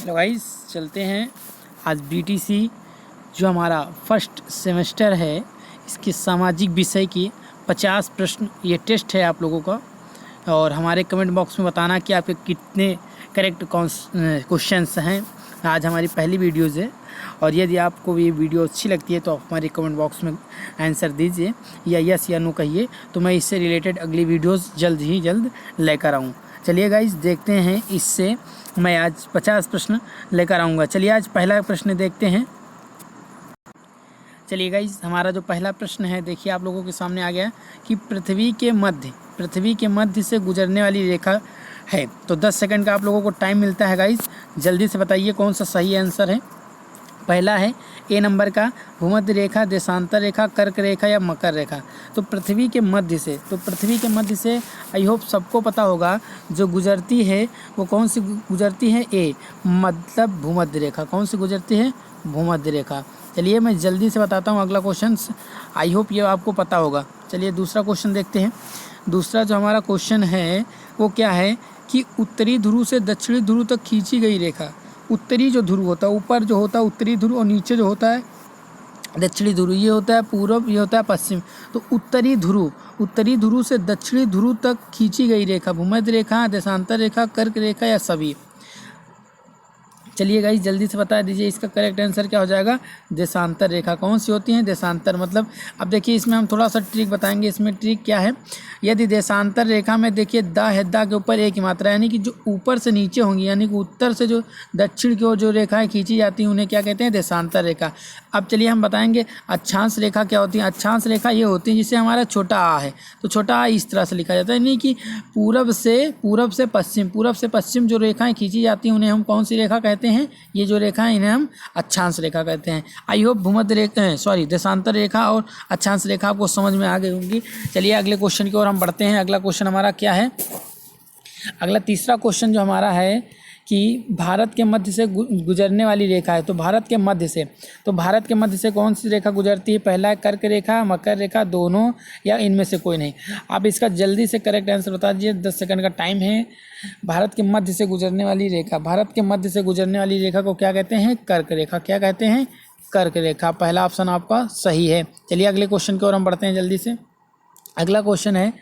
Hello guys, चलते हैं आज बीटीसी जो हमारा फर्स्ट सेमेस्टर है इसके सामाजिक विषय की 50 प्रश्न ये टेस्ट है आप लोगों का। और हमारे कमेंट बॉक्स में बताना कि आपके कितने करेक्ट क्वेश्चंस हैं। आज हमारी पहली वीडियोज़ है और यदि आपको ये वीडियो अच्छी लगती है तो आप हमारे कमेंट बॉक्स में आंसर दीजिए या यस या नो कहिए, तो मैं इससे रिलेटेड अगली वीडियोज़ जल्द लेकर आऊँ। चलिए गाइस, देखते हैं इससे मैं आज 50 प्रश्न लेकर आऊँगा। चलिए आज पहला प्रश्न देखते हैं। चलिए गाइस, हमारा जो पहला प्रश्न है देखिए आप लोगों के सामने आ गया कि पृथ्वी के मध्य से गुजरने वाली रेखा है। तो 10 सेकंड का आप लोगों को टाइम मिलता है गाइस, जल्दी से बताइए कौन सा सही आंसर है। पहला है ए नंबर का भूमध्य रेखा, देशांतर रेखा, कर्क रेखा या मकर रेखा। तो पृथ्वी के मध्य से आई होप सबको पता होगा जो गुजरती है वो कौन सी गुजरती है, ए मतलब भूमध्य रेखा। कौन सी गुजरती है? भूमध्य रेखा। चलिए मैं जल्दी से बताता हूँ अगला क्वेश्चन, आई होप ये आपको पता होगा। चलिए दूसरा क्वेश्चन देखते हैं। दूसरा जो हमारा क्वेश्चन है वो क्या है कि उत्तरी ध्रुव से दक्षिणी ध्रुव तक खींची गई रेखा। उत्तरी जो ध्रुव होता है, ऊपर जो होता है उत्तरी ध्रुव और नीचे जो होता है दक्षिणी ध्रुव, ये होता है पूर्व, ये होता है पश्चिम। तो उत्तरी ध्रुव से दक्षिणी ध्रुव तक खींची गई रेखा भूमध्य रेखा, देशांतर रेखा, कर्क रेखा या सभी। चलिए गाइस जल्दी से बता दीजिए इसका करेक्ट आंसर क्या हो जाएगा। देशांतर रेखा। कौन सी होती है? देशांतर। मतलब अब देखिए इसमें हम थोड़ा सा ट्रिक बताएंगे। इसमें ट्रिक क्या है, यदि देशांतर रेखा में देखिए दा है, दा के ऊपर एक ही मात्रा, यानी कि जो ऊपर से नीचे होंगी, यानी कि उत्तर से जो दक्षिण की ओर जो रेखाएं खींची जाती हैं उन्हें क्या कहते हैं? देशांतर रेखा। अब चलिए हम बताएंगे अक्षांश रेखा क्या होती है। अक्षांश रेखा ये होती है जिसे हमारा छोटा आ है, तो छोटा आ इस तरह से लिखा जाता है, यानी कि पूरब से पश्चिम जो रेखाएं खींची जाती हैं उन्हें हम कौन सी रेखा कहते हैं? ये जो रेखा है इन्हें हम अक्षांश रेखा कहते हैं। आई होप भूमध्य रेखा देशांतर रेखा और अक्षांश रेखा आपको समझ में आ गई होंगी। चलिए अगले क्वेश्चन की ओर हम बढ़ते हैं। अगला क्वेश्चन हमारा क्या है? अगला तीसरा क्वेश्चन जो हमारा है कि भारत के मध्य से गुजरने वाली रेखा है। तो भारत के मध्य से कौन सी रेखा गुजरती है? पहला है कर्क रेखा, मकर रेखा, दोनों या इनमें से कोई नहीं। आप इसका जल्दी से करेक्ट आंसर बता दीजिए, 10 सेकंड का टाइम है। भारत के मध्य से गुजरने वाली रेखा को क्या कहते हैं? कर्क रेखा। क्या कहते हैं? कर्क रेखा। पहला ऑप्शन आपका सही है। चलिए अगले क्वेश्चन की ओर हम बढ़ते हैं जल्दी से। अगला क्वेश्चन है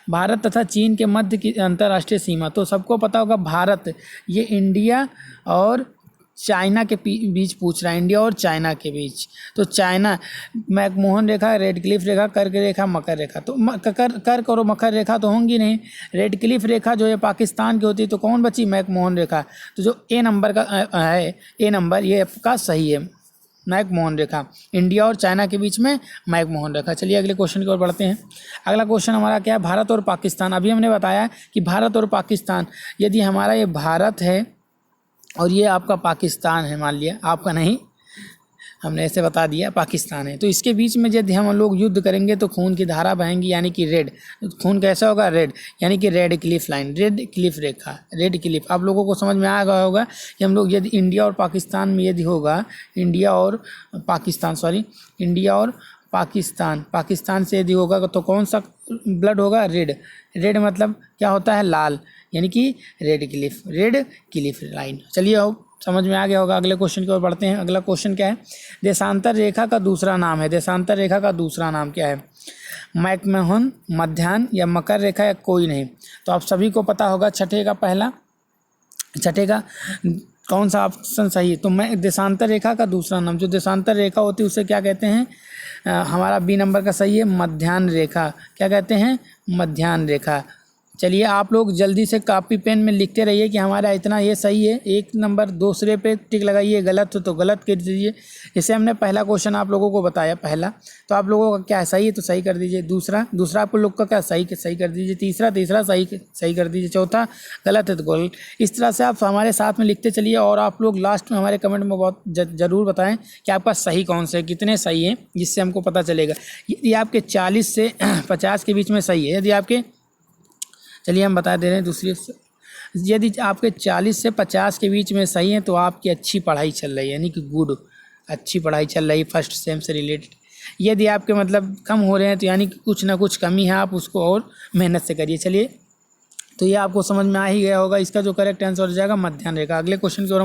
भारत तथा चीन के मध्य की अंतर्राष्ट्रीय सीमा। तो सबको पता होगा भारत, ये इंडिया और चाइना के बीच पूछ रहा है, इंडिया और चाइना के बीच। तो चाइना मैकमोहन रेखा, रेड क्लिफ रेखा, कर्क रेखा, मकर रेखा। तो कर्क और मकर रेखा तो होंगी नहीं। रेड क्लिफ रेखा जो है पाकिस्तान की होती है, तो कौन बची? मैकमोहन रेखा। तो जो ए नंबर का है, ए नंबर ये आपका सही है, मैकमोहन रेखा। इंडिया और चाइना के बीच में मैकमोहन रेखा। चलिए अगले क्वेश्चन की ओर बढ़ते हैं। अगला क्वेश्चन हमारा क्या है? भारत और पाकिस्तान। अभी हमने बताया कि भारत और पाकिस्तान, यदि हमारा ये भारत है और ये आपका पाकिस्तान है, मान लिया आपका नहीं, हमने ऐसे बता दिया पाकिस्तान है, तो इसके बीच में यदि हम लोग युद्ध करेंगे तो खून की धारा बहेंगी, यानी कि रेड। खून कैसा होगा? रेड, यानी कि Radcliffe line, Radcliffe रेखा, रेड क्लिफ। आप लोगों को समझ में आ गया होगा कि हम लोग यदि इंडिया और पाकिस्तान में यदि होगा, इंडिया और पाकिस्तान से यदि होगा तो कौन सा ब्लड होगा? रेड। रेड मतलब क्या होता है? लाल, यानी कि रेड क्लिफ लाइन। चलिए अब समझ में आ गया होगा। अगले क्वेश्चन की ओर बढ़ते हैं। अगला क्वेश्चन क्या है? देशांतर रेखा का दूसरा नाम क्या है? मैकमोहन, मध्याह्न या मकर रेखा या कोई नहीं। तो आप सभी को पता होगा छठे का कौन सा ऑप्शन सही है? तो मैं देशांतर रेखा का दूसरा नाम, जो देशांतर रेखा होती है उसे क्या कहते हैं? हमारा बी नंबर का सही है, मध्याह्न रेखा। क्या कहते हैं? मध्याह्न रेखा। चलिए आप लोग जल्दी से कॉपी पेन में लिखते रहिए कि हमारा इतना ये सही है। एक नंबर दूसरे पे टिक लगाइए, गलत हो तो गलत कर दीजिए। जैसे हमने पहला क्वेश्चन आप लोगों को बताया पहला, तो आप लोगों का क्या सही है तो सही कर दीजिए। दूसरा आप लोग का क्या सही कर दीजिए। तीसरा सही कर दीजिए। चौथा गलत है तो गलत। इस तरह से आप हमारे साथ में लिखते चलिए और आप लोग लास्ट में हमारे कमेंट में बहुत ज़रूर बताएं कि आपका सही कौन सा है, कितने सही हैं, जिससे हमको पता चलेगा। यदि आपके 40 से 50 के बीच में सही है, यदि आपके, चलिए हम बता दे रहे हैं दूसरी, यदि आपके 40 से 50 के बीच में सही है तो आपकी अच्छी पढ़ाई चल रही है, यानी कि गुड, अच्छी पढ़ाई चल रही है फर्स्ट सेम से रिलेटेड। यदि आपके मतलब कम हो रहे हैं तो यानी कि कुछ ना कुछ कमी है, आप उसको और मेहनत से करिए। चलिए तो ये आपको समझ में आ ही गया होगा। इसका जो करेक्ट आंसर हो जाएगा मध्याह्न रेखा। अगले क्वेश्चन की ओर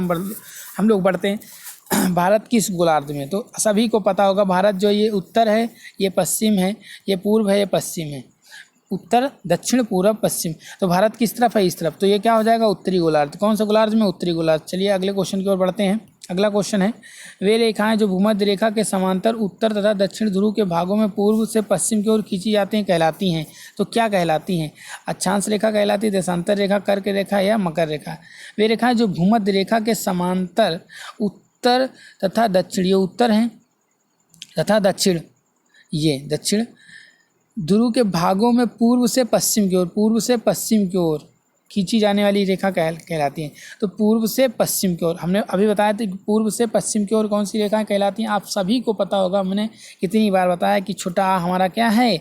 हम लोग बढ़ते हैं। भारत किस गोलार्ध में? तो सभी को पता होगा भारत जो ये उत्तर है, ये पश्चिम है, ये पूर्व है, ये पश्चिम है, उत्तर दक्षिण पूर्व पश्चिम। तो भारत किस तरफ है? इस तरफ। तो ये क्या हो जाएगा? उत्तरी गोलार्ध। कौन सा गोलार्ध में? उत्तरी गोलार्ध। चलिए अगले क्वेश्चन की ओर बढ़ते हैं। अगला क्वेश्चन है, वे रेखाएं जो भूमध्य रेखा के समांतर उत्तर तथा दक्षिण ध्रुव के भागों में पूर्व से पश्चिम की ओर खींची जाती हैं कहलाती हैं। तो क्या कहलाती हैं? अक्षांश रेखा कहलाती है, देशांतर रेखा, कर्क रेखा या मकर रेखा। वे रेखाएं जो भूमध्य रेखा के समांतर उत्तर तथा दक्षिण, ये उत्तर हैं, तथा दक्षिण, ये दक्षिण ध्रुव के भागों में पूर्व से पश्चिम की ओर, पूर्व से पश्चिम की ओर खींची जाने वाली रेखा कहलाती हैं। तो पूर्व से पश्चिम की ओर हमने अभी बताया था कि पूर्व से पश्चिम की ओर कौन सी रेखाएं कहलाती हैं। आप सभी को पता होगा, हमने कितनी बार बताया कि छोटा आ हमारा क्या है?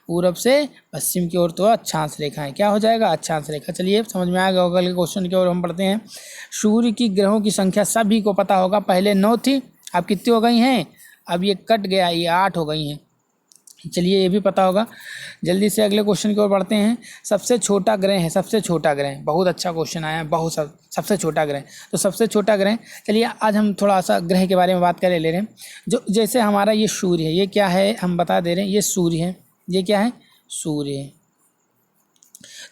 पूर्व से पश्चिम की ओर। तो अक्षांश रेखाएं क्या हो जाएगा? अक्षांश रेखा। चलिए समझ में आ गया होगा। अगले क्वेश्चन की ओर हम पढ़ते हैं। सूर्य की ग्रहों की संख्या सभी को पता होगा, पहले 9 थी, अब कितनी हो गई हैं? अब ये कट गया, ये 8 हो गई हैं। चलिए ये भी पता होगा। जल्दी से अगले क्वेश्चन की ओर बढ़ते हैं। सबसे छोटा ग्रह है, सबसे छोटा ग्रह, बहुत अच्छा क्वेश्चन आया है। सबसे छोटा ग्रह, तो सबसे छोटा ग्रह, चलिए आज हम थोड़ा सा ग्रह के बारे में बात कर ले रहे हैं। जो जैसे हमारा ये सूर्य है, ये क्या है हम बता दे रहे हैं, ये सूर्य है, ये क्या है? सूर्य है।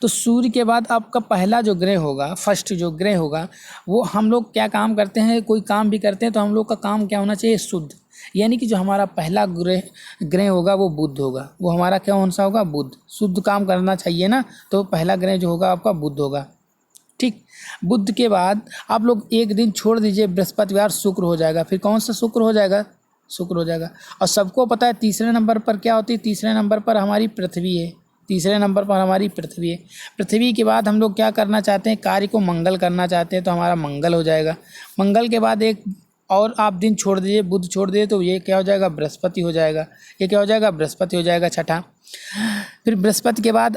तो सूर्य के बाद आपका पहला जो ग्रह होगा, फर्स्ट जो ग्रह होगा, वो हम लोग क्या काम करते हैं, कोई काम भी करते हैं तो हम लोग का काम क्या होना चाहिए? शुद्ध। यानी कि जो हमारा पहला ग्रह होगा वो बुध होगा। वो हमारा क्या कौन सा होगा? बुध। शुद्ध काम करना चाहिए ना, तो पहला ग्रह जो होगा आपका बुध होगा। ठीक। बुध के बाद आप लोग एक दिन छोड़ दीजिए, बृहस्पतिवार शुक्र हो जाएगा। फिर कौन सा शुक्र हो जाएगा? शुक्र हो जाएगा। और सबको पता है तीसरे नंबर पर क्या होती है? तीसरे नंबर पर हमारी पृथ्वी है। तीसरे नंबर पर हमारी पृथ्वी है। पृथ्वी के बाद हम लोग क्या करना चाहते हैं? कार्य को मंगल करना चाहते हैं, तो हमारा मंगल हो जाएगा। मंगल के बाद एक और आप दिन छोड़ दीजिए, बुध छोड़ दीजिए, तो ये क्या हो जाएगा? बृहस्पति हो जाएगा। ये क्या हो जाएगा? बृहस्पति हो जाएगा, छठा। फिर बृहस्पति के बाद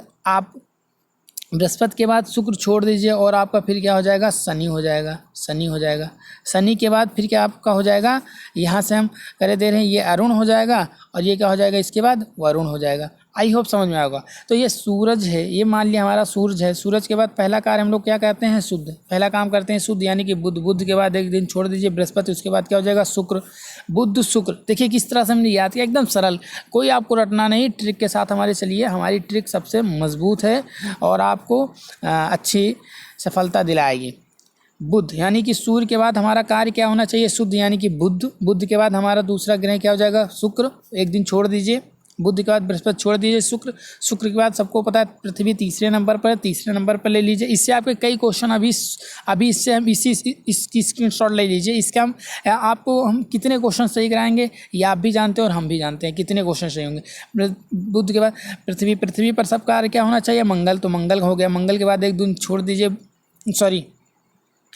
बृहस्पति के बाद शुक्र छोड़ दीजिए और आपका फिर क्या हो जाएगा? शनि हो जाएगा। शनि हो जाएगा। शनि के बाद फिर क्या आपका हो जाएगा? यहाँ से हम करे दे रहे हैं, ये अरुण हो जाएगा और ये क्या हो जाएगा? इसके बाद वरुण हो जाएगा। आई होप समझ में आएगा। तो ये सूरज है, ये मान लिया हमारा सूरज है। सूरज के बाद पहला कार्य हम लोग क्या कहते हैं? शुद्ध। पहला काम करते हैं शुद्ध, यानी कि बुध। बुध के बाद एक दिन छोड़ दीजिए, बृहस्पति। उसके बाद क्या हो जाएगा? शुक्र। बुध शुक्र। देखिए किस तरह से हमने याद किया, एकदम सरल, कोई आपको रटना नहीं, ट्रिक के साथ हमारे चलिए। हमारी ट्रिक सबसे मजबूत है और आपको अच्छी सफलता दिलाएगी। बुध यानी कि सूर्य के बाद हमारा कार्य क्या होना चाहिए? शुद्ध, यानी कि बुध। बुध के बाद हमारा दूसरा ग्रह क्या हो जाएगा? शुक्र। एक दिन छोड़ दीजिए, बुध के बाद बृहस्पति छोड़ दीजिए, शुक्र। शुक्र के बाद सबको पता है पृथ्वी तीसरे नंबर पर है, तीसरे नंबर पर ले लीजिए। इससे आपके कई क्वेश्चन अभी इससे हम इसकी स्क्रीनशॉट ले लीजिए। इसके हम कितने क्वेश्चन सही कराएंगे ये आप भी जानते हैं और हम भी जानते हैं कितने क्वेश्चन सही होंगे। बुध के बाद पृथ्वी पर सब कार्य क्या होना चाहिए? मंगल। तो मंगल हो गया। मंगल के बाद एक दिन छोड़ दीजिए,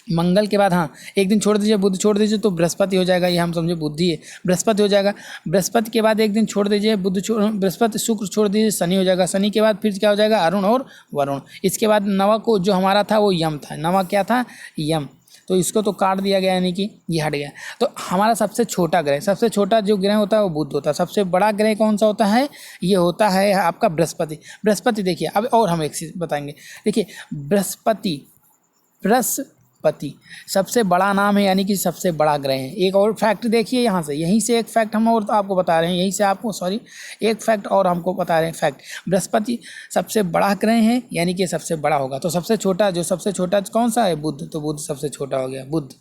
मंगल के बाद एक दिन छोड़ दीजिए, बुध छोड़ दीजिए, तो बृहस्पति हो जाएगा। ये हम समझे बुद्धि है, बृहस्पति हो जाएगा। बृहस्पति के बाद एक दिन छोड़ दीजिए, बृहस्पति शुक्र छोड़ दीजिए, शनि हो जाएगा। शनि के बाद फिर क्या हो जाएगा? अरुण और वरुण। इसके बाद नवा को जो हमारा था वो यम था। नवा क्या था? यम। तो इसको तो काट दिया गया, यानी कि ये हट गया। तो हमारा सबसे छोटा ग्रह, सबसे छोटा जो ग्रह होता है वो बुध होता है। सबसे बड़ा ग्रह कौन सा होता है? ये होता है आपका बृहस्पति। बृहस्पति देखिए, अब और हम एक चीज़ बताएंगे। देखिए बृहस्पति सबसे बड़ा नाम है, यानी कि सबसे बड़ा ग्रह है। एक और फैक्ट देखिए यहाँ से, यहीं से एक फैक्ट हम और आपको बता रहे हैं, यहीं से आपको एक फैक्ट और हमको बता रहे हैं। फैक्ट, बृहस्पति सबसे बड़ा ग्रह है, यानी कि सबसे बड़ा होगा। तो सबसे छोटा कौन सा है? बुध। तो बुध सबसे छोटा हो गया, बुध।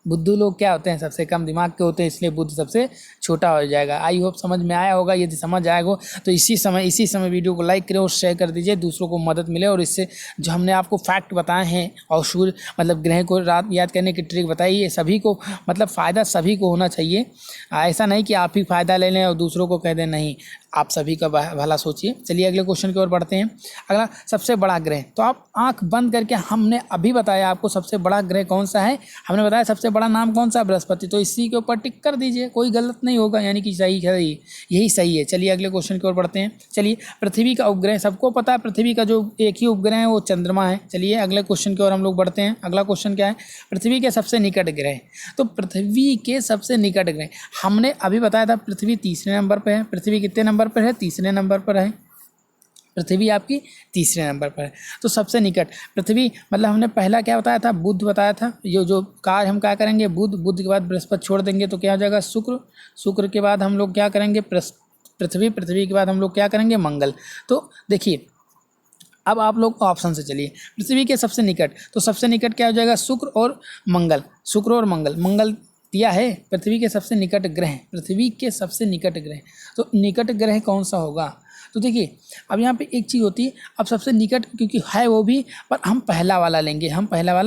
बुद्धू लोग क्या होते हैं? सबसे कम दिमाग के होते हैं, इसलिए बुद्ध सबसे छोटा हो जाएगा। आई होप समझ में आया होगा। यदि समझ आएगा तो इसी समय वीडियो को लाइक करें और शेयर कर दीजिए, दूसरों को मदद मिले। और इससे जो हमने आपको फैक्ट बताए हैं और सूर्य मतलब ग्रह को रात याद करने की ट्रिक बताई है, सभी को मतलब फ़ायदा सभी को होना चाहिए। ऐसा नहीं कि आप ही फ़ायदा ले लें और दूसरों को कह दें, नहीं, आप सभी का भला सोचिए। चलिए अगले क्वेश्चन की ओर बढ़ते हैं। अगला, सबसे बड़ा ग्रह। तो आप आंख बंद करके, हमने अभी बताया आपको सबसे बड़ा ग्रह कौन सा है। हमने बताया सबसे बड़ा नाम कौन सा? बृहस्पति। तो इसी के ऊपर टिक कर दीजिए, कोई गलत नहीं होगा, यानी कि सही है, यही सही है। चलिए अगले क्वेश्चन की ओर बढ़ते हैं। चलिए, पृथ्वी का उपग्रह, सबको पता है पृथ्वी का जो एक ही उपग्रह है वो चंद्रमा है। चलिए अगले क्वेश्चन की ओर हम लोग बढ़ते हैं। अगला क्वेश्चन क्या है? पृथ्वी के सबसे निकट ग्रह। तो पृथ्वी के सबसे निकट ग्रह हमने अभी बताया था, पृथ्वी तीसरे नंबर पर है। पृथ्वी कितने नंबर पर है? तीसरे नंबर पर है। पृथ्वी आपकी तीसरे नंबर पर है। तो सबसे निकट पृथ्वी मतलब हमने पहला क्या बताया था, बुध बताया था। ये जो कार्य हम क्या करेंगे, बुध के बाद बृहस्पति छोड़ देंगे तो क्या हो जाएगा शुक्र के बाद हम लोग क्या करेंगे पृथ्वी के बाद हम लोग क्या करेंगे मंगल। तो देखिए अब आप लोग ऑप्शन से चलिए, पृथ्वी के सबसे निकट, तो सबसे निकट क्या हो जाएगा शुक्र और मंगल। मंगल दिया है पृथ्वी के सबसे निकट ग्रह, तो निकट ग्रह कौन सा होगा। तो देखिए अब यहाँ पे एक चीज़ होती है, अब सबसे निकट क्योंकि है वो भी, पर हम पहला वाला लेंगे,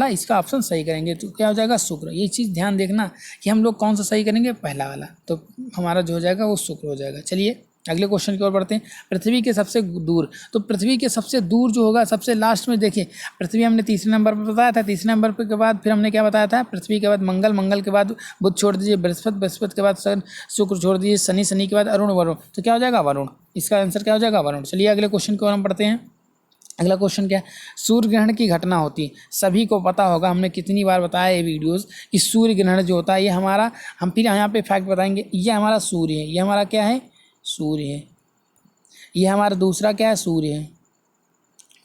इसका ऑप्शन सही करेंगे तो क्या हो जाएगा शुक्र। ये चीज़ ध्यान देखना कि हम लोग कौन सा सही करेंगे, पहला वाला, तो हमारा जो हो जाएगा वो शुक्र हो जाएगा। चलिए अगले क्वेश्चन की ओर बढ़ते हैं। पृथ्वी के सबसे दूर, तो पृथ्वी के सबसे दूर जो होगा सबसे लास्ट में, देखिए पृथ्वी हमने तीसरे नंबर पर बताया था, तीसरे नंबर पर के बाद फिर हमने क्या बताया था, पृथ्वी के बाद मंगल के बाद बुध छोड़ दीजिए, बृहस्पति के बाद शुक्र छोड़ दीजिए, शनि के बाद वरुण, तो क्या हो जाएगा वरुण। इसका आंसर क्या हो जाएगा वरुण। चलिए अगले क्वेश्चन की ओर हम पढ़ते हैं। अगला क्वेश्चन क्या है, सूर्य ग्रहण की घटना होती है, सभी को पता होगा, हमने कितनी बार बताया ये वीडियोस कि सूर्य ग्रहण जो होता है ये हमारा, हम फिर यहाँ पे फैक्ट बताएंगे, ये हमारा सूर्य है, ये हमारा क्या है सूर्य है, ये हमारा दूसरा क्या है सूर्य है।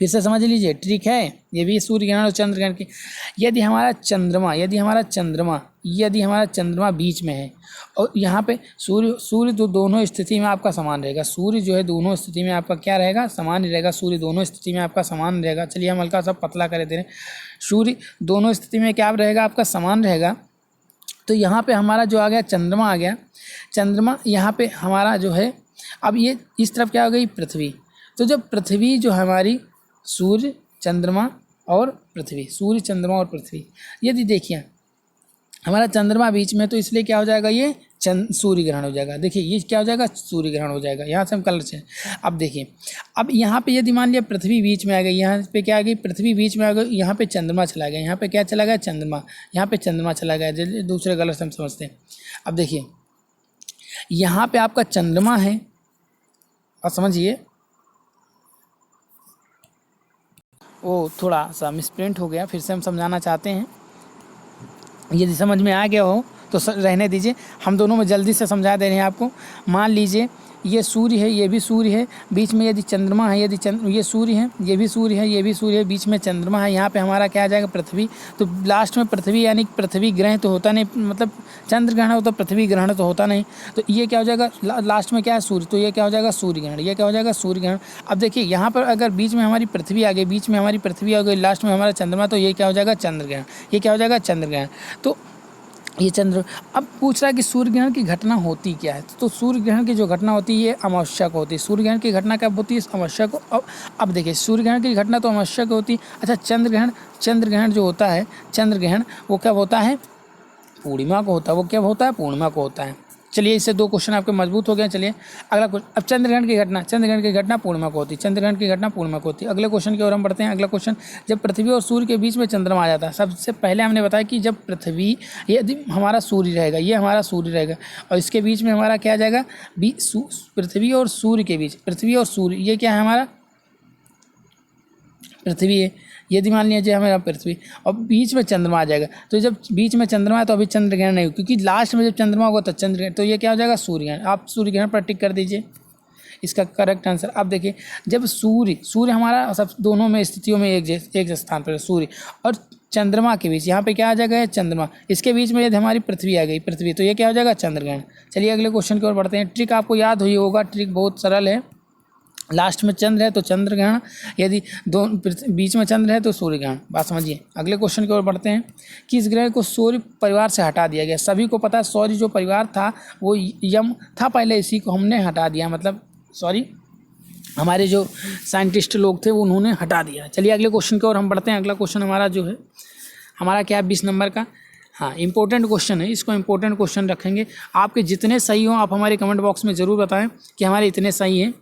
फिर से समझ लीजिए ट्रिक है, ये भी सूर्य ग्रहण और चंद्र ग्रहण की। यदि हमारा चंद्रमा बीच में है और यहाँ पे सूर्य तो दोनों स्थिति में आपका समान रहेगा, सूर्य जो है दोनों स्थिति में आपका क्या रहेगा, समान ही रहेगा, सूर्य दोनों स्थिति में आपका समान रहेगा। चलिए हम हल्का सा पतला कर देते हैं, सूर्य दोनों स्थिति में क्या रहेगा आपका समान रहेगा। तो यहाँ पे हमारा जो आ गया चंद्रमा आ गया, चंद्रमा यहाँ पे हमारा जो है, अब ये इस तरफ क्या हो गई पृथ्वी। तो जब पृथ्वी जो हमारी सूर्य चंद्रमा और पृथ्वी, यदि देखिए हमारा चंद्रमा बीच में, तो इसलिए क्या हो जाएगा ये सूर्य ग्रहण हो जाएगा। देखिए ये क्या हो जाएगा सूर्य ग्रहण हो जाएगा। यहाँ से हम कलर से अब देखिए, अब यहाँ पे यदि मान लिया पृथ्वी बीच में आ गई, यहाँ पे क्या आ गई पृथ्वी बीच में आ गई, यहाँ पे चंद्रमा चला गया, यहाँ पे क्या चला गया चंद्रमा, यहाँ पे चंद्रमा चला गया, दूसरे कलर से हम समझते हैं। अब देखिए यहाँ पे आपका चंद्रमा है, और समझिए वो थोड़ा सा मिसप्रिंट हो गया, फिर से हम समझाना चाहते हैं, यदि समझ में आ गया हो तो रहने दीजिए, हम दोनों में जल्दी से समझा दे रहे हैं आपको। मान लीजिए ये सूर्य है, ये भी सूर्य है, बीच में यदि चंद्रमा है, ये सूर्य है, ये भी सूर्य है, ये भी सूर्य है, बीच में चंद्रमा है, यहाँ पे हमारा क्या आ जाएगा पृथ्वी। तो लास्ट में पृथ्वी, यानी पृथ्वी ग्रहण तो होता नहीं, मतलब चंद्र ग्रहण हो तो पृथ्वी ग्रहण तो होता नहीं, तो ये क्या हो जाएगा लास्ट में क्या है सूर्य, तो ये क्या हो जाएगा सूर्य ग्रहण, ये क्या हो जाएगा सूर्य ग्रहण। अब देखिए यहाँ पर अगर बीच में हमारी पृथ्वी आ गई, लास्ट में हमारा चंद्रमा, तो ये क्या हो जाएगा चंद्र ग्रहण, ये क्या हो जाएगा चंद्र ग्रहण। तो ये चंद्र, अब पूछ रहा है कि सूर्य ग्रहण की घटना होती क्या है, तो सूर्य ग्रहण की जो घटना होती है ये अमावस्या को होती है। सूर्य ग्रहण की घटना कब होती है, अमावस्या को। अब देखिए सूर्य ग्रहण की घटना तो अमावस्या को होती है। अच्छा चंद्र ग्रहण जो होता है, चंद्र ग्रहण वो कब होता है, पूर्णिमा को होता है, वो क्या होता है पूर्णिमा को होता है। चलिए इससे दो क्वेश्चन आपके मजबूत हो गए। चलिए अगला क्वेश्चन, अब चंद्रग्रहण की घटना पूर्णिमा को होती है, अगले क्वेश्चन की ओर हम बढ़ते हैं। अगला क्वेश्चन, जब पृथ्वी और सूर्य के बीच में चंद्रमा आ जाता है, सबसे पहले हमने बताया कि जब पृथ्वी, यदि हमारा सूर्य रहेगा, ये हमारा सूर्य रहेगा और इसके बीच में हमारा क्या आ जाएगा पृथ्वी और सूर्य के बीच, ये क्या है हमारा पृथ्वी है, यदि मान लीजिए हमारा पृथ्वी और बीच में चंद्रमा आ जाएगा, तो जब बीच में चंद्रमा है तो अभी चंद्र ग्रहण नहीं हो, क्योंकि लास्ट में जब चंद्रमा होगा तो चंद्र ग्रहण, तो ये क्या हो जाएगा सूर्य ग्रहण। आप सूर्य ग्रहण पर टिक कर दीजिए, इसका करेक्ट आंसर। अब देखिए जब सूर्य हमारा सब दोनों में स्थितियों में एक स्थान पर, सूर्य और चंद्रमा के बीच, यहाँ पे क्या आ जाएगा चंद्रमा, इसके बीच में यदि हमारी पृथ्वी आ गई, तो ये क्या हो जाएगा चंद्र ग्रहण। चलिए अगले क्वेश्चन की ओर बढ़ते हैं। ट्रिक आपको याद हुई होगा, ट्रिक बहुत सरल है, लास्ट में चंद्र है तो चंद्र ग्रहण, यदि बीच में चंद्र है तो सूर्य ग्रहण। बात समझिए। अगले क्वेश्चन की ओर बढ़ते हैं। किस ग्रह को सौर परिवार से हटा दिया गया। सभी को पता है सौर जो परिवार था वो यम था पहले, इसी को हमने हटा दिया, मतलब हमारे जो साइंटिस्ट लोग थे वो उन्होंने हटा दिया। चलिए अगले क्वेश्चन की ओर हम बढ़ते हैं। अगला क्वेश्चन हमारा जो है, हमारा क्या 20 नंबर का, हाँ इंपॉर्टेंट क्वेश्चन है, इसको इंपॉर्टेंट क्वेश्चन रखेंगे। आपके जितने सही हों आप हमारे कमेंट बॉक्स में ज़रूर बताएं कि हमारे इतने सही हैं,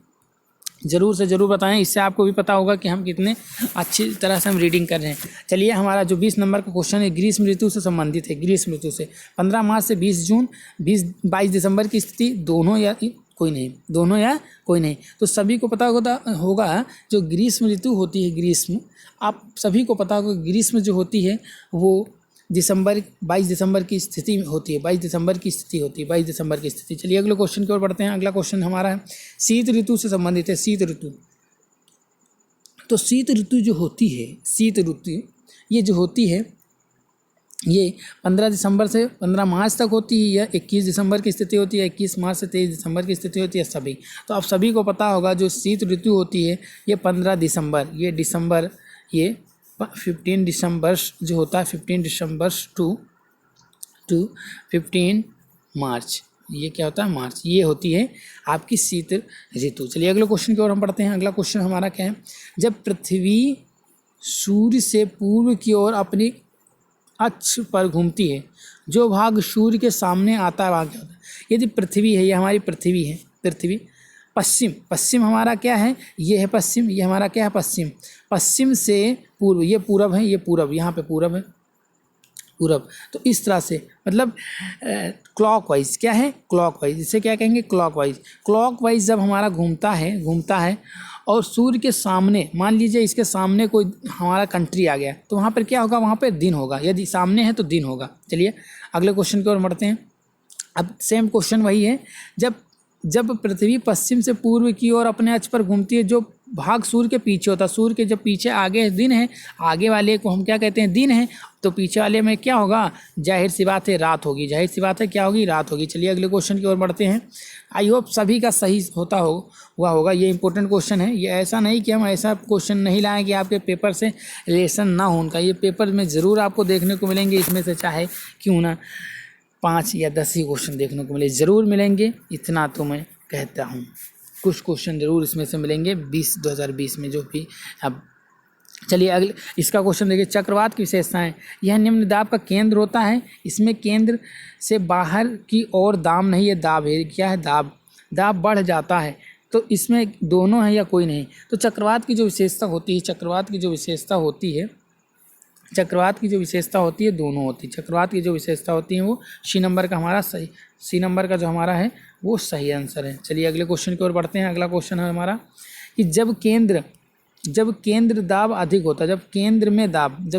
ज़रूर से ज़रूर बताएं, इससे आपको भी पता होगा कि हम कितने अच्छी तरह से हम रीडिंग कर रहे हैं। चलिए हमारा जो 20 नंबर का क्वेश्चन है ग्रीष्म ऋतु से संबंधित है। ग्रीष्म ऋतु से 15 मार्च से 20 जून 22 दिसंबर की स्थिति, दोनों या कोई नहीं, तो सभी को पता होगा जो ग्रीष्म ऋतु होती है, ग्रीष्म, आप सभी को पता होगा ग्रीष्म जो होती है वो 22 दिसंबर की स्थिति होती है, 22 दिसंबर की स्थिति। चलिए अगले क्वेश्चन की ओर बढ़ते हैं। अगला क्वेश्चन हमारा है शीत ऋतु से संबंधित है। शीत ऋतु तो शीत ऋतु जो होती है, शीत ऋतु ये जो होती है ये 15 दिसंबर से 15 मार्च तक होती है, या 21 दिसंबर की स्थिति होती है, 21 मार्च से 23 दिसंबर की स्थिति होती है सभी। तो आप सभी को पता होगा जो शीत ऋतु होती है ये 15 दिसंबर, ये 15 दिसंबर जो होता है 15 दिसंबर टू 15 मार्च, ये क्या होता है मार्च, ये होती है आपकी शीत ऋतु। चलिए अगले क्वेश्चन की ओर हम पढ़ते हैं। अगला क्वेश्चन हमारा क्या है, जब पृथ्वी सूर्य से पूर्व की ओर अपनी अक्ष पर घूमती है, जो भाग सूर्य के सामने आता है वहाँ क्या होता है। यदि पृथ्वी है, ये हमारी पृथ्वी है, पृथ्वी पश्चिम हमारा क्या है, ये है पश्चिम, ये हमारा क्या है पश्चिम, पश्चिम से पूर्व, ये पूरब है, ये पूरब, यहाँ पे पूरब है, पूरब। तो इस तरह से मतलब क्लॉकवाइज क्या है, क्लॉकवाइज, इसे क्या कहेंगे क्लॉकवाइज। क्लॉकवाइज जब हमारा घूमता है और सूर्य के सामने, मान लीजिए इसके सामने कोई हमारा कंट्री आ गया, तो वहाँ पर क्या होगा, वहाँ पर दिन होगा, यदि सामने है तो दिन होगा। चलिए अगले क्वेश्चन की ओर बढ़ते हैं। अब सेम क्वेश्चन वही है, जब पृथ्वी पश्चिम से पूर्व की ओर अपने अक्ष पर घूमती है, जो भाग सूर्य के पीछे होता है, सूर्य के जब पीछे आगे दिन है, आगे वाले को हम क्या कहते हैं दिन है, तो पीछे वाले में क्या होगा, जाहिर सी बात है रात होगी, जाहिर सी बात है क्या होगी, रात होगी। चलिए अगले क्वेश्चन की ओर बढ़ते हैं। आई होप सभी का सही हुआ होगा, ये इंपॉर्टेंट क्वेश्चन है। ये ऐसा नहीं कि हम ऐसा क्वेश्चन नहीं लाएं कि आपके पेपर से रिलेशन ना हो उनका, ये पेपर में ज़रूर आपको देखने को मिलेंगे, इसमें से चाहे क्यों ना 5 या 10 ही क्वेश्चन देखने को मिले, ज़रूर मिलेंगे, इतना तो मैं कहता हूँ। कुछ क्वेश्चन ज़रूर इसमें से मिलेंगे 2020 में जो भी। अब चलिए अगले इसका क्वेश्चन देखिए, चक्रवात की विशेषताएं। यह निम्न दाब का केंद्र होता है, इसमें केंद्र से बाहर की ओर दाब नहीं है, दाब है, क्या है दाब बढ़ जाता है, तो इसमें दोनों है या कोई नहीं। तो चक्रवात की जो विशेषता होती है, चक्रवात की जो विशेषता होती है दोनों होती है। चक्रवात की जो विशेषता होती है वो सी नंबर का हमारा सही, सी नंबर का जो हमारा है वो सही आंसर है। चलिए अगले क्वेश्चन की ओर बढ़ते हैं। अगला क्वेश्चन है हमारा कि जब केंद्र दाब अधिक होता है, जब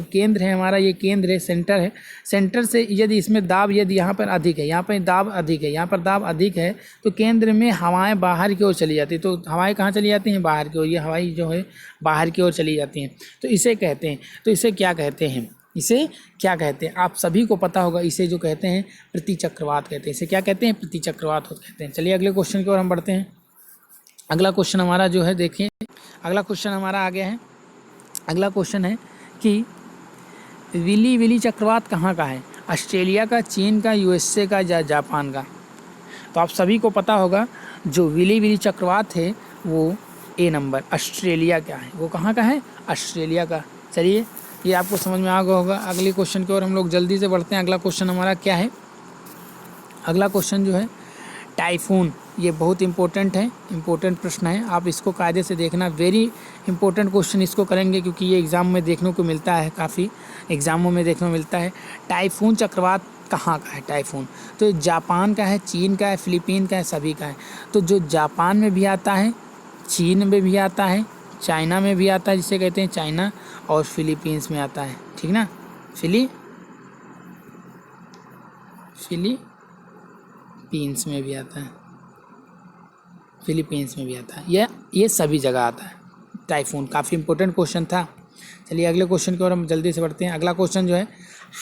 केंद्र है हमारा, ये केंद्र है, सेंटर से यदि इसमें दाब, यदि यहाँ पर अधिक है, यहाँ पर दाब अधिक है, तो केंद्र में हवाएं बाहर की ओर चली जाती है। तो हवाएं कहाँ चली जाती हैं, बाहर की ओर, ये हवाई जो है बाहर की ओर चली जाती हैं। तो इसे क्या कहते हैं, आप सभी को पता होगा, इसे जो कहते हैं प्रतिचक्रवात कहते हैं। इसे क्या कहते हैं, प्रतिचक्रवात कहते हैं। चलिए अगले क्वेश्चन की ओर हम बढ़ते हैं। अगला क्वेश्चन हमारा जो है देखिए, अगला क्वेश्चन हमारा आ गया है। अगला क्वेश्चन है कि विली चक्रवात कहाँ का है, ऑस्ट्रेलिया का, चीन का, यूएसए का या जापान का। तो आप सभी को पता होगा जो विली चक्रवात है वो ए नंबर ऑस्ट्रेलिया का है, वो कहाँ का है, ऑस्ट्रेलिया का। चलिए ये आपको समझ में आ गया होगा। अगले क्वेश्चन की ओर हम लोग जल्दी से बढ़ते हैं। अगला क्वेश्चन हमारा क्या है, अगला क्वेश्चन जो है टाइफून, ये बहुत इंपॉर्टेंट प्रश्न है, आप इसको कायदे से देखना, वेरी इंपॉर्टेंट क्वेश्चन इसको करेंगे, क्योंकि ये एग्ज़ाम में देखने को मिलता है, काफ़ी एग्ज़ामों में देखने को मिलता है। टाइफून चक्रवात कहाँ का है टाइफून, तो जापान का है, चीन का है, फिलीपीन का है, सभी का है। तो जो जापान में भी आता है, चीन में भी आता है, चाइना में भी आता है, जिसे कहते हैं चाइना, और फिलीपींस में आता है, ठीक ना, फिलीपींस में भी आता है, फिलीपींस में भी आता है, ये सभी जगह आता है टाइफून। काफ़ी इंपॉर्टेंट क्वेश्चन था। चलिए अगले क्वेश्चन की ओर हम जल्दी से बढ़ते हैं। अगला क्वेश्चन जो है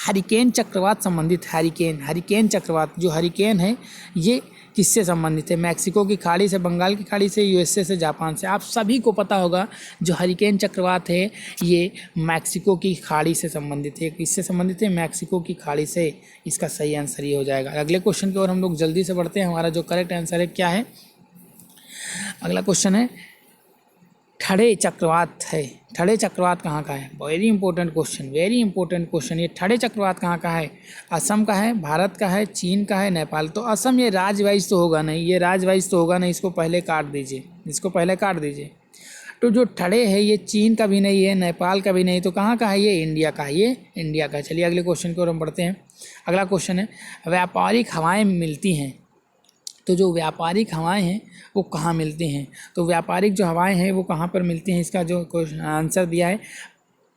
हरिकेन चक्रवात संबंधित, हरिकेन चक्रवात, जो हरिकेन है ये किससे संबंधित है, मैक्सिको की खाड़ी से, बंगाल की खाड़ी से, यूएसए से, जापान से। आप सभी को पता होगा जो हरिकेन चक्रवात है ये मैक्सिको की खाड़ी से संबंधित है। किससे संबंधित है, मैक्सिको की खाड़ी से। इसका सही आंसर ये हो जाएगा। अगले क्वेश्चन की ओर हम लोग जल्दी से बढ़ते हैं। हमारा जो करेक्ट आंसर है क्या है, अगला क्वेश्चन है ठड़े चक्रवात है। ठड़े चक्रवात कहाँ का है, वेरी इंपॉर्टेंट क्वेश्चन। ये ठड़े चक्रवात कहाँ का है, असम का है, भारत का है, चीन का है, नेपाल। तो असम ये राज्य वाइज तो होगा नहीं, इसको पहले काट दीजिए। तो जो ठड़े है ये चीन का भी नहीं है, नेपाल का भी नहीं, तो कहाँ का है, ये इंडिया का है, चलिए अगले क्वेश्चन की ओर हम बढ़ते हैं। अगला क्वेश्चन है व्यापारिक हवाएं मिलती हैं, तो जो व्यापारिक हवाएं हैं वो कहाँ मिलती हैं, तो व्यापारिक जो हवाएं हैं वो कहाँ पर मिलती हैं। इसका जो आंसर दिया है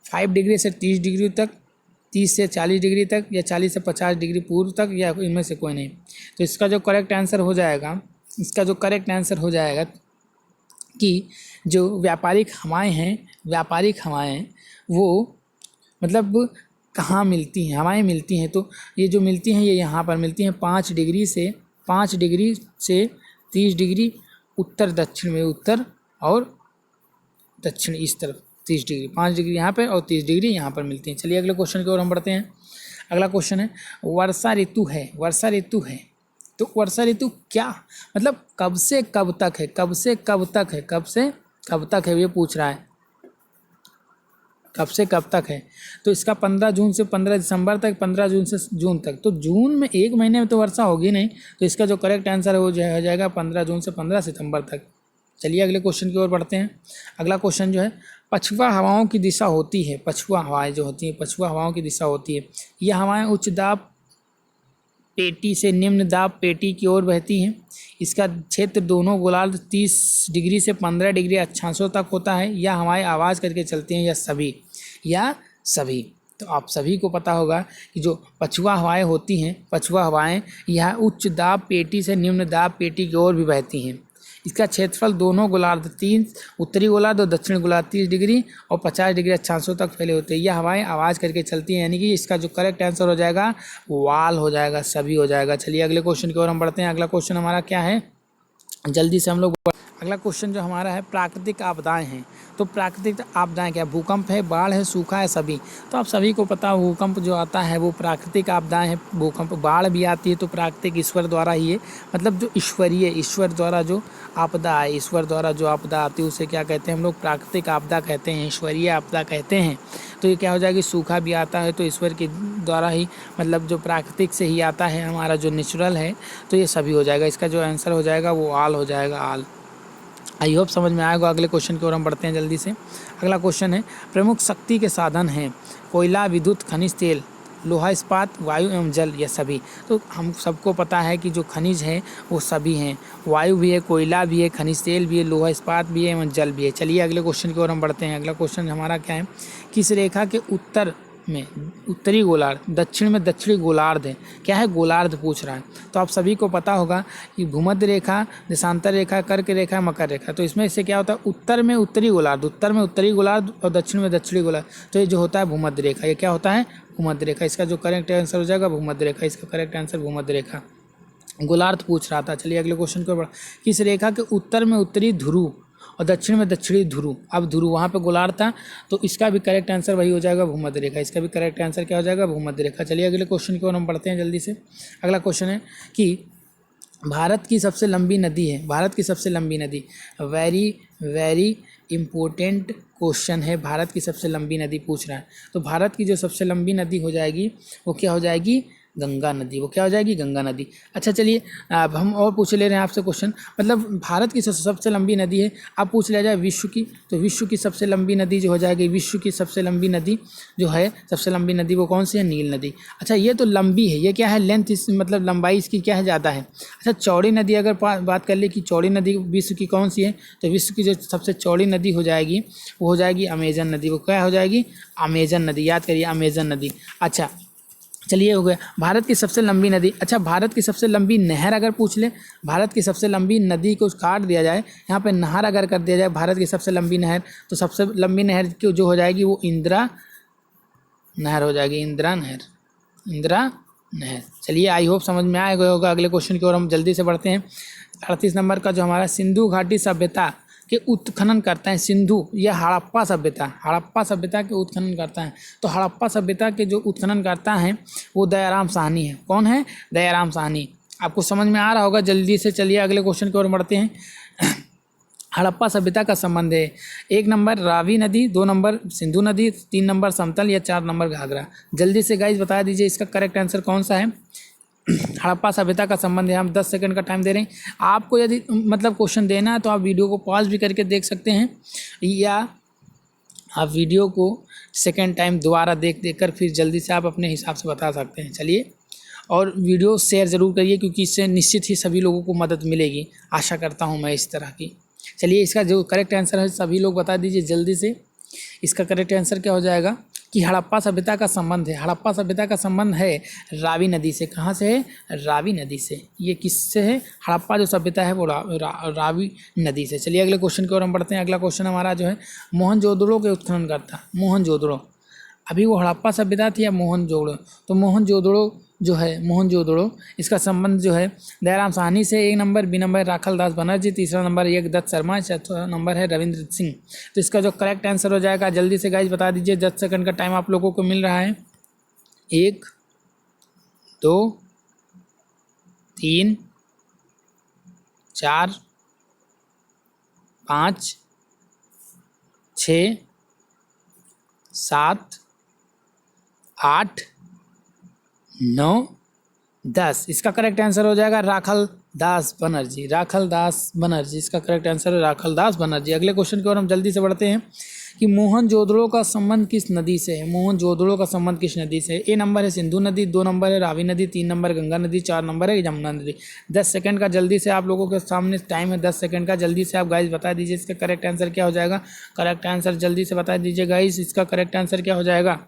5 डिग्री से 30 डिग्री तक, 30 से 40 डिग्री तक, या 40 से 50 डिग्री पूर्व तक, या इनमें से कोई नहीं। तो इसका जो करेक्ट आंसर हो जाएगा कि जो व्यापारिक हवाएं हैं वो मतलब कहाँ मिलती हैं, हवाएं मिलती हैं। तो ये जो मिलती हैं ये यहाँ पर मिलती हैं 5 डिग्री से 30 डिग्री उत्तर दक्षिण में, उत्तर और दक्षिण इस तरफ 30 डिग्री, 5 डिग्री यहाँ पर और 30 डिग्री यहाँ पर मिलती हैं। चलिए अगले क्वेश्चन की ओर हम बढ़ते हैं। अगला क्वेश्चन है वर्षा ऋतु है तो वर्षा ऋतु क्या मतलब कब से कब तक है, ये पूछ रहा है कब से कब तक है। तो इसका 15 जून से 15 दिसंबर तक, 15 जून से जून तक। तो जून में एक महीने में तो वर्षा होगी नहीं, तो इसका जो करेक्ट आंसर है वो जो हो जाएगा 15 जून से 15 सितंबर तक। चलिए अगले क्वेश्चन की ओर बढ़ते हैं। अगला क्वेश्चन जो है पछुआ हवाओं की दिशा होती है, पछुआ हवाओं की दिशा होती है। यह हवाएं उच्च दाब पेटी से निम्न दाब पेटी की ओर बहती हैं। इसका क्षेत्र दोनों गोलार्ध 30 डिग्री से 15 डिग्री अक्षांशों तक होता है। यह हवाएं आवाज़ करके चलती हैं या सभी। तो आप सभी को पता होगा कि जो पछुआ हवाएं होती हैं, पछुआ हवाएं यह उच्च दाब पेटी से निम्न दाब पेटी की ओर भी बहती हैं। इसका क्षेत्रफल दोनों गोलार्ध 3 उत्तरी गोलार्ध और दक्षिण गोलार्ध 30 डिग्री और 50 डिग्री अक्षांशों तक फैले होते हैं। यह हवाएं आवाज़ करके चलती हैं, यानी कि इसका जो करेक्ट आंसर हो जाएगा वाल हो जाएगा, सभी हो जाएगा। चलिए अगले क्वेश्चन की ओर हम बढ़ते हैं। अगला क्वेश्चन हमारा क्या है, जल्दी से हम लोग अगला क्वेश्चन जो हमारा है प्राकृतिक आपदाएं हैं। तो प्राकृतिक आपदाएं क्या, भूकंप है, बाढ़ है, सूखा है, सभी। तो आप सभी को पता है भूकंप जो आता है वो प्राकृतिक आपदाएं हैं। भूकंप, बाढ़ भी आती है तो प्राकृतिक ईश्वर द्वारा ही है, मतलब जो ईश्वर द्वारा जो आपदा है, ईश्वर द्वारा जो आपदा आती है उसे क्या कहते हैं हम लोग, प्राकृतिक आपदा कहते हैं, ईश्वरीय आपदा कहते हैं। तो ये क्या हो जाएगी, सूखा भी आता है तो ईश्वर के द्वारा ही, मतलब जो प्राकृतिक से ही आता है, हमारा जो नेचुरल है, तो ये सभी हो जाएगा। इसका जो आंसर हो जाएगा वो आल हो जाएगा, आल। आई होप समझ में आएगा। अगले क्वेश्चन की ओर हम बढ़ते हैं जल्दी से। अगला क्वेश्चन है प्रमुख शक्ति के साधन हैं कोयला, विद्युत, खनिज तेल, लोहा इस्पात, वायु एवं जल, या सभी। तो हम सबको पता है कि जो खनिज है वो सभी हैं, वायु भी है, कोयला भी है, खनिज तेल भी है, लोहा इस्पात भी है एवं जल भी है। चलिए अगले क्वेश्चन की ओर हम बढ़ते हैं। अगला क्वेश्चन हमारा क्या है, किस रेखा के उत्तर में उत्तरी गोलार्ध, दक्षिण में दक्षिणी गोलार्ध है। क्या है, गोलार्ध पूछ रहा है। तो आप सभी को पता होगा कि भूमध्य रेखा, देशांतर रेखा, कर्क रेखा, मकर रेखा। तो इसमें से क्या होता है, उत्तर में उत्तरी गोलार्ध और दक्षिण में दक्षिणी गोलार्ध। तो ये जो होता है भूमध्य रेखा, ये क्या होता है, भूमध्य रेखा। इसका जो करेक्ट आंसर हो जाएगा भूमध्य रेखा, इसका करेक्ट आंसर भूमध्य रेखा। गोलार्ध पूछ रहा था। चलिए अगले क्वेश्चन को बढ़ा, किस रेखा के उत्तर में उत्तरी ध्रुव और दक्षिण में दक्षिणी ध्रुव। अब ध्रुव वहाँ पे गोलार्ध था तो इसका भी करेक्ट आंसर वही हो जाएगा भूमध्य रेखा। इसका भी करेक्ट आंसर क्या हो जाएगा, भूमध्य रेखा। चलिए अगले क्वेश्चन की ओर हम बढ़ते हैं जल्दी से। अगला क्वेश्चन है कि भारत की सबसे लंबी नदी है, भारत की सबसे लंबी नदी, वेरी इम्पोर्टेंट क्वेश्चन है। भारत की सबसे लंबी नदी पूछ रहा है। तो भारत की जो सबसे लंबी नदी हो जाएगी वो क्या हो जाएगी, गंगा नदी। वो क्या हो जाएगी, गंगा नदी। अच्छा चलिए अब हम और पूछ ले रहे हैं आपसे क्वेश्चन, मतलब भारत की सबसे लंबी नदी है। आप पूछ लिया जाए विश्व की, तो विश्व की सबसे लंबी नदी जो हो जाएगी, विश्व की सबसे लंबी नदी जो है, सबसे लंबी नदी वो कौन सी है, नील नदी। अच्छा ये तो लंबी है, ये क्या है, लेंथ, मतलब लंबाई इसकी क्या है, ज़्यादा है। अच्छा चौड़ी नदी अगर बात कर ले कि चौड़ी नदी विश्व की कौन सी है, तो विश्व की जो सबसे चौड़ी नदी हो जाएगी वो हो जाएगी अमेजन नदी। वो क्या हो जाएगी, अमेजन नदी। याद करिए, अमेजन नदी। अच्छा चलिए हो गया भारत की सबसे लंबी नदी। अच्छा भारत की सबसे लंबी नहर अगर पूछ ले, भारत की सबसे लंबी नदी को काट दिया जाए, यहाँ पे नहर अगर कर दिया जाए भारत की सबसे लंबी नहर, तो सबसे लंबी नहर की जो हो जाएगी वो इंदिरा नहर हो जाएगी, इंदिरा नहर। चलिए आई होप समझ में आया गया होगा। अगले क्वेश्चन की ओर हम जल्दी से बढ़ते हैं। 38 नंबर का जो हमारा सिंधु घाटी सभ्यता के उत्खनन करता है, सिंधु या हड़प्पा सभ्यता के उत्खनन करता है। तो हड़प्पा सभ्यता के जो उत्खनन करता है वो दयाराम साहनी है। कौन है, दयाराम साहनी। आपको समझ में आ रहा होगा। जल्दी से चलिए अगले क्वेश्चन की ओर बढ़ते हैं। हड़प्पा सभ्यता का संबंध है 1 नंबर रावी नदी, 2 नंबर सिंधु नदी, 3 नंबर समतल या 4 नंबर घाघरा। जल्दी से गाइज बता दीजिए इसका करेक्ट आंसर कौन सा है। हड़प्पा सभ्यता का संबंध है। हम 10 सेकंड का टाइम दे रहे हैं। आपको यदि मतलब क्वेश्चन देना है तो आप वीडियो को पॉज भी करके देख सकते हैं, या आप वीडियो को सेकंड टाइम दोबारा देख कर फिर जल्दी से आप अपने हिसाब से बता सकते हैं। चलिए, और वीडियो शेयर ज़रूर करिए क्योंकि इससे निश्चित ही सभी लोगों को मदद मिलेगी, आशा करता हूँ मैं इस तरह की। चलिए इसका जो करेक्ट आंसर है सभी लोग बता दीजिए जल्दी से। इसका करेक्ट आंसर क्या हो जाएगा कि हड़प्पा सभ्यता का संबंध है, हड़प्पा सभ्यता का संबंध है रावी नदी से। कहाँ से है? रावी नदी से। ये किससे है? हड़प्पा जो सभ्यता है वो रावी नदी से। चलिए अगले क्वेश्चन की ओर हम बढ़ते हैं। अगला क्वेश्चन हमारा जो है मोहनजोदड़ो के उत्खननकर्ता, मोहनजोदड़ो। अभी वो हड़प्पा सभ्यता थी या मोहनजोदड़ो? तो मोहनजोदड़ो जो है, मोहनजोदड़ो, इसका संबंध जो है दयाराम साहनी से। एक नंबर, बी नंबर राखल दास बनर्जी, तीसरा नंबर एक दत्त शर्मा, चौथा नंबर है रविंद्र सिंह। तो इसका जो करेक्ट आंसर हो जाएगा, जल्दी से गाइज बता दीजिए, 10 सेकंड का टाइम आप लोगों को मिल रहा है। 1 2 3 4 5 6 7 8 9 10। इसका करेक्ट आंसर हो जाएगा राखल दास बनर्जी, राखल दास बनर्जी। इसका करेक्ट आंसर है राखल दास बनर्जी। अगले क्वेश्चन की ओर हम जल्दी से बढ़ते हैं कि मोहनजोदड़ो का संबंध किस नदी से है? मोहनजोदड़ो का संबंध किस नदी से है? ए नंबर है सिंधु नदी, 2 नंबर है रावी नदी, 3 नंबर गंगा नदी, 4 नंबर है यमुना नदी। 10 सेकंड का जल्दी से आप लोगों के सामने टाइम है, 10 सेकंड का। जल्दी से आप गाइज बता दीजिए इसका करेक्ट आंसर क्या हो जाएगा। करेक्ट आंसर जल्दी से बता दीजिए गाइज, इसका करेक्ट आंसर क्या हो जाएगा।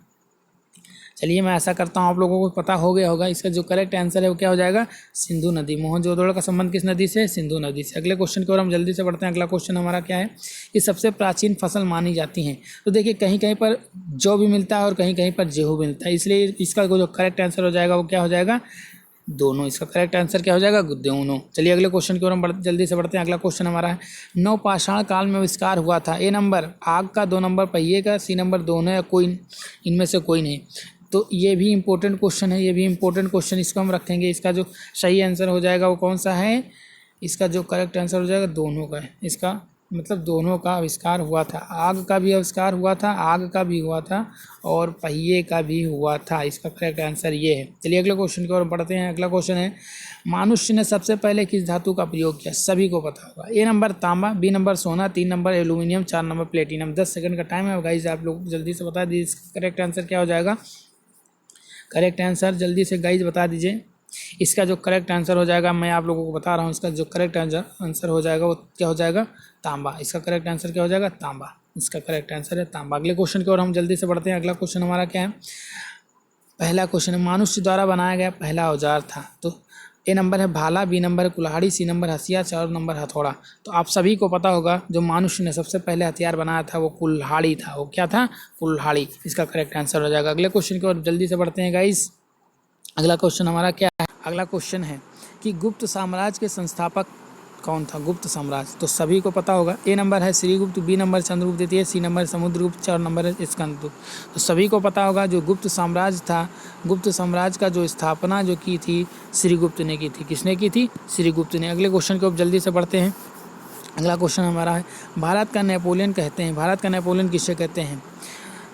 चलिए मैं ऐसा करता हूँ, आप लोगों को पता हो गया होगा। इसका जो करेक्ट आंसर है वो क्या हो जाएगा? सिंधु नदी। मोहनजोदड़ो का संबंध किस नदी से? सिंधु नदी से। अगले क्वेश्चन की ओर हम जल्दी से बढ़ते हैं। अगला क्वेश्चन हमारा क्या है कि सबसे प्राचीन फसल मानी जाती हैं। तो देखिए कहीं कहीं पर जौ भी मिलता है और कहीं कहीं पर गेहूँ मिलता है, इसलिए इसका जो करेक्ट आंसर हो जाएगा वो क्या हो जाएगा? दोनों। इसका करेक्ट आंसर क्या हो जाएगा? दोनों। चलिए अगले क्वेश्चन की ओर हम जल्दी से बढ़ते हैं। अगला क्वेश्चन हमारा है नवपाषाण काल में आविष्कार हुआ था। ए नंबर आग का, 2 नंबर पहिए का, सी नंबर दोनों या कोई इनमें से कोई नहीं। तो ये भी इम्पोर्टेंट क्वेश्चन है, ये भी इम्पोर्टेंट क्वेश्चन, इसको हम रखेंगे। इसका जो सही आंसर हो जाएगा वो कौन सा है? इसका जो करेक्ट आंसर हो जाएगा दोनों का है। इसका मतलब दोनों का आविष्कार हुआ था। आग का भी आविष्कार हुआ था, आग का भी हुआ था और पहिए का भी हुआ था। इसका करेक्ट आंसर ये है। चलिए अगले क्वेश्चन की ओर बढ़ते हैं। अगला क्वेश्चन है मनुष्य ने सबसे पहले किस धातु का प्रयोग किया? सभी को पता होगा। ए नंबर तांबा, बी नंबर सोना, 3 number aluminium, 4 number platinum. 10 second का टाइम है गाइज, आप लोग जल्दी से बता दीजिए इसका करेक्ट आंसर क्या हो जाएगा। करेक्ट आंसर जल्दी से गाइज बता दीजिए। इसका जो करेक्ट आंसर हो जाएगा, मैं आप लोगों को बता रहा हूँ, इसका जो करेक्ट आंसर हो जाएगा वो क्या हो जाएगा? तांबा। इसका करेक्ट आंसर क्या हो जाएगा? तांबा। इसका करेक्ट आंसर है तांबा। अगले क्वेश्चन की ओर हम जल्दी से बढ़ते हैं। अगला क्वेश्चन हमारा क्या है? पहला क्वेश्चन है मनुष्य द्वारा बनाया गया पहला औजार था। तो ए नंबर है भाला, बी नंबर है कुल्हाड़ी, सी नंबर हथियार, 4 नंबर हथौड़ा। तो आप सभी को पता होगा जो मनुष्य ने सबसे पहले हथियार बनाया था वो कुल्हाड़ी था। वो क्या था? कुल्हाड़ी। इसका करेक्ट आंसर हो जाएगा। अगले क्वेश्चन की ओर जल्दी से बढ़ते हैं गाइस। अगला क्वेश्चन हमारा क्या है? अगला क्वेश्चन है कि गुप्त साम्राज्य के संस्थापक कौन था? गुप्त साम्राज्य तो सभी को पता होगा। ए नंबर है श्रीगुप्त, बी नंबर चंद्रगुप्त द्वितीय, सी नंबर समुद्रगुप्त, 4 नंबर है स्कंदगुप्त। तो सभी को पता होगा जो गुप्त साम्राज्य था, गुप्त साम्राज्य का जो स्थापना जो की थी श्रीगुप्त ने की थी। किसने की थी? श्रीगुप्त ने। अगले क्वेश्चन को अब जल्दी से बढ़ते हैं। अगला क्वेश्चन हमारा है भारत का नेपोलियन कहते हैं। भारत का नेपोलियन किससे कहते हैं?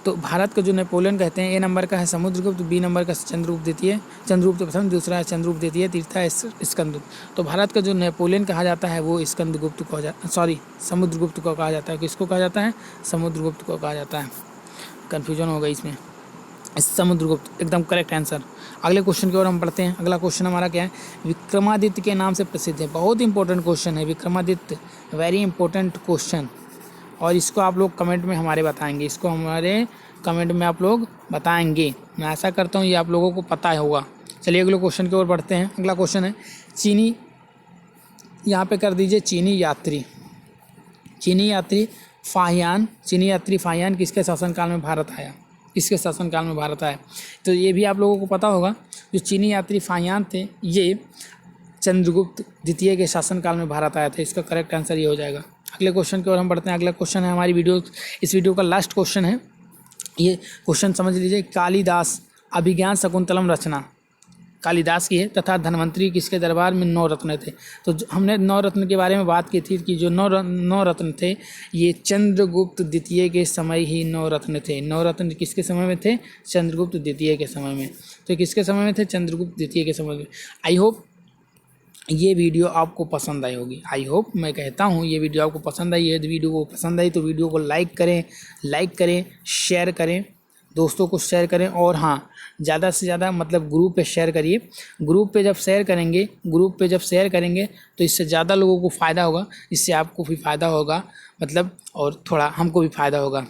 तो भारत का जो नेपोलियन कहते हैं, ए नंबर का है समुद्रगुप्त, बी नंबर का चंद्रगुप्त द्वितीय, चंद्रगुप्त प्रथम, दूसरा है चंद्रगुप्त द्वितीय, तीसरा है स्कंदगुप्त। तो भारत का जो नेपोलियन कहा जाता है वो स्कंदगुप्त को समुद्रगुप्त को कहा जाता है। किसको कहा जाता है? समुद्रगुप्त को कहा जाता है। कन्फ्यूजन हो गई इसमें। समुद्रगुप्त एकदम करेक्ट आंसर। अगले क्वेश्चन की ओर हम पढ़ते हैं। अगला क्वेश्चन हमारा क्या है? विक्रमादित्य के नाम से प्रसिद्ध है। बहुत इंपॉर्टेंट क्वेश्चन है विक्रमादित्य, वेरी इंपॉर्टेंट क्वेश्चन। और इसको आप लोग कमेंट में हमारे बताएंगे, इसको हमारे कमेंट में आप लोग बताएंगे। मैं ऐसा करता हूँ ये आप लोगों को पता होगा। चलिए अगले क्वेश्चन की ओर बढ़ते हैं। अगला क्वेश्चन है चीनी, यहाँ पे कर दीजिए चीनी यात्री। चीनी यात्री फाहियान किसके शासनकाल में भारत आया? किसके शासनकाल में भारत आया? तो ये भी आप लोगों को पता होगा। जो चीनी यात्री फाहियान थे ये चंद्रगुप्त द्वितीय के शासनकाल में भारत आया था। इसका करेक्ट आंसर ये हो जाएगा। अगले क्वेश्चन की ओर हम बढ़ते हैं। अगला क्वेश्चन है हमारी इस वीडियो का लास्ट क्वेश्चन है। ये क्वेश्चन समझ लीजिए। कालिदास अभिज्ञान शकुंतलम रचना कालिदास की है तथा धन्वंतरी किसके दरबार में 9 रत्न थे। तो हमने 9 रत्न के बारे में बात की थी कि जो 9 रत्न थे ये चंद्रगुप्त द्वितीय के समय ही 9 रत्न थे। 9 रत्न किसके समय में थे? चंद्रगुप्त द्वितीय के समय में। तो किसके समय में थे? चंद्रगुप्त द्वितीय के समय में। आई होप ये वीडियो आपको पसंद आई होगी। आई होप मैं कहता हूँ ये वीडियो आपको पसंद आई है। वीडियो को पसंद आई तो वीडियो को लाइक करें, शेयर करें, दोस्तों को शेयर करें। और हाँ, ज़्यादा से ज़्यादा मतलब ग्रुप पे शेयर करिए। ग्रुप पे जब शेयर करेंगे तो इससे ज़्यादा लोगों को फ़ायदा होगा, इससे आपको भी फ़ायदा होगा मतलब, और थोड़ा हमको भी फ़ायदा होगा।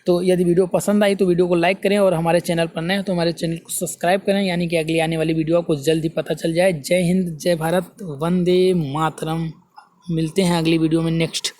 तो यदि वीडियो पसंद आई तो वीडियो को लाइक करें और हमारे चैनल पर नए हो तो हमारे चैनल को सब्सक्राइब करें, यानी कि अगली आने वाली वीडियो आपको जल्द ही पता चल जाए। जय हिंद, जय भारत, वंदे मातरम। मिलते हैं अगली वीडियो में नेक्स्ट।